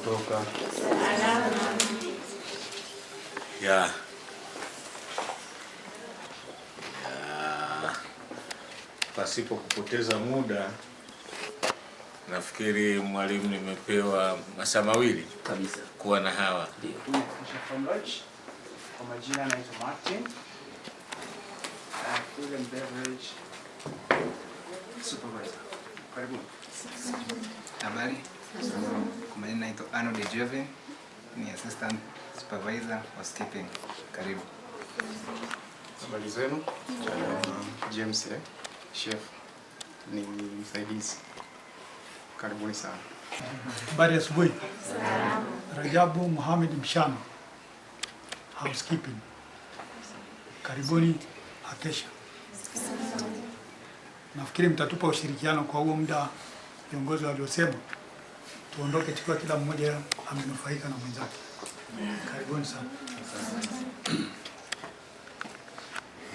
kutoka. Ya. Pasipo kupoteza muda, nafikiri mwalimu nimepewa masaa mawili kabisa kuwa na hawa. Ndio. Kwa majina naitwa Martin. Food and beverage supervisor. Karibu. Habari. Kwa majina naitwa Arnold Jeven, ni assistant supervisor housekeeping. Karibu. Habari zenu? James, chef ni msaidizi. Karibuni sana. Habari ya asubuhi. Rajabu Muhammad Mshano, housekeeping. Karibuni Akesha. Nafikiri mtatupa ushirikiano kwa huo muda viongozi waliosema tuondoke chukua kila mmoja amenufaika na mwenzake. Karibuni sana.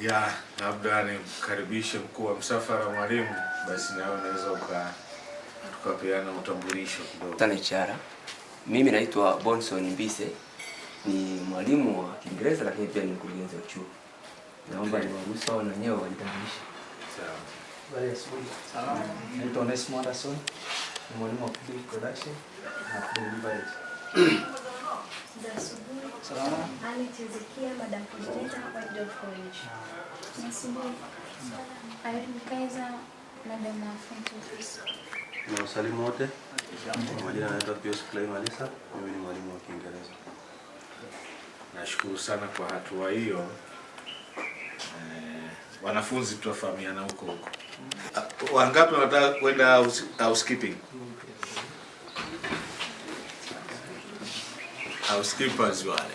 Ya, labda nimkaribishe mkuu wa msafara mwalimu, basi nawe unaweza tukapeana utambulisho kidogo. Tanechara. Mimi naitwa Bonson Mbise, ni mwalimu wa Kiingereza lakini pia ni mkurugenzi wa chuo. Naomba niwaruhusu wao wenyewe wajitambulishe. Sawa. Habari ya asubuhi. Salama. Naitwa Onesmo Anderson, ni mwalimu wa food production na food beverage. Salama. Ali Tezekia, Madam Coordinator, White Dove College. Asubuhi. Irene Kaiser, Madam Front Office. Na wasalimu wote. Kwa majina naitwa Pius Clay Malisa, mimi ni mwalimu wa Kiingereza. Nashukuru sana kwa hatua hiyo. Wanafunzi tutafahamiana huko. Wangapi wanataka kwenda housekeeping? Housekeepers wale.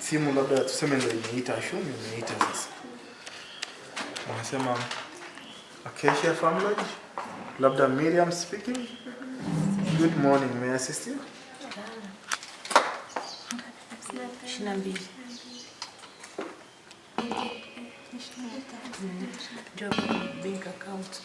Simu labda tuseme ndio imeita shule, imeita sasa. Wanasema Acacia family, labda Miriam speaking. Good morning, may I assist you? Shinambi. Job bank account.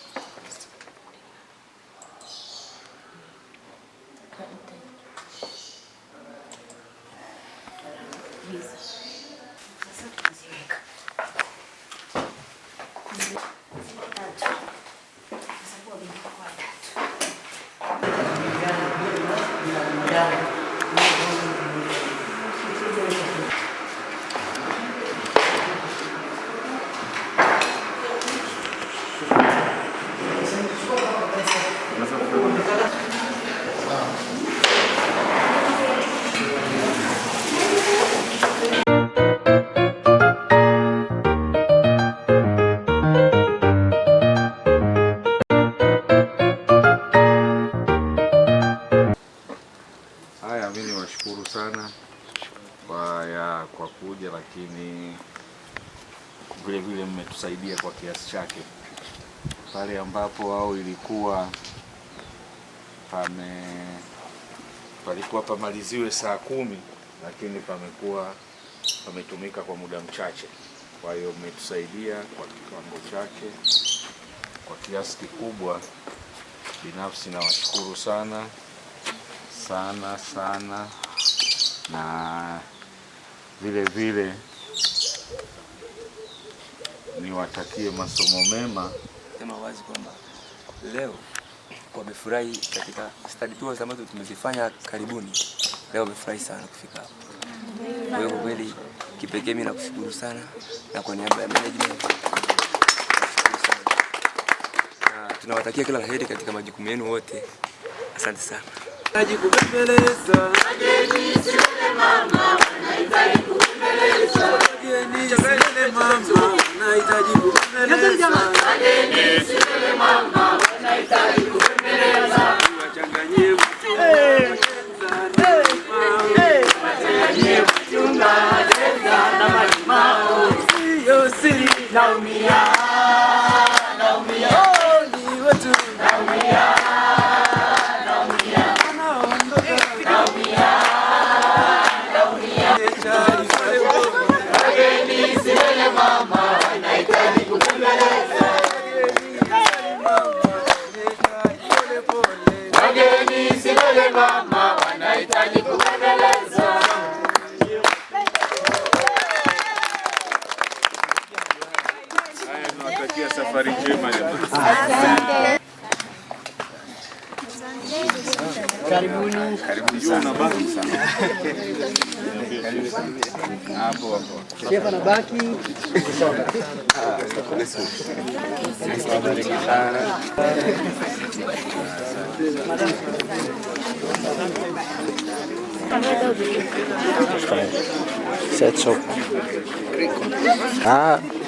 Mimi niwashukuru sana kwa kuja, lakini vile vile mmetusaidia kwa kiasi chake pale ambapo au ilikuwa palikuwa pamaliziwe saa 10, lakini pametumika kwa muda mchache. Kwa hiyo mmetusaidia kwa kiwango chake kwa kiasi kikubwa. Binafsi nawashukuru sana sana, na vile vile niwatakie masomo mema. Sema wazi kwamba leo wamefurahi katika study tours ambazo tumezifanya karibuni. Leo wamefurahi sana kufika hapa. Kwa hiyo kweli kipekee mimi nakushukuru sana, na kwa niaba ya management na tunawatakia kila la heri katika majukumu yenu wote. Asante sana. Nahitaji kupembeleza. Wageni siwele mama, nahitaji kupembeleza. Wageni siwele mama, nahitaji kupembeleza. Wageni siwele mama, nahitaji kupembeleza. Wachanganye mchunga jeza na malimao. Sio siri naumia, naumia. Oh, ni wetu naumia. Karibuni. Karibu sana. Karibu sana. Hapo. Chef anabaki. Set up. Ah.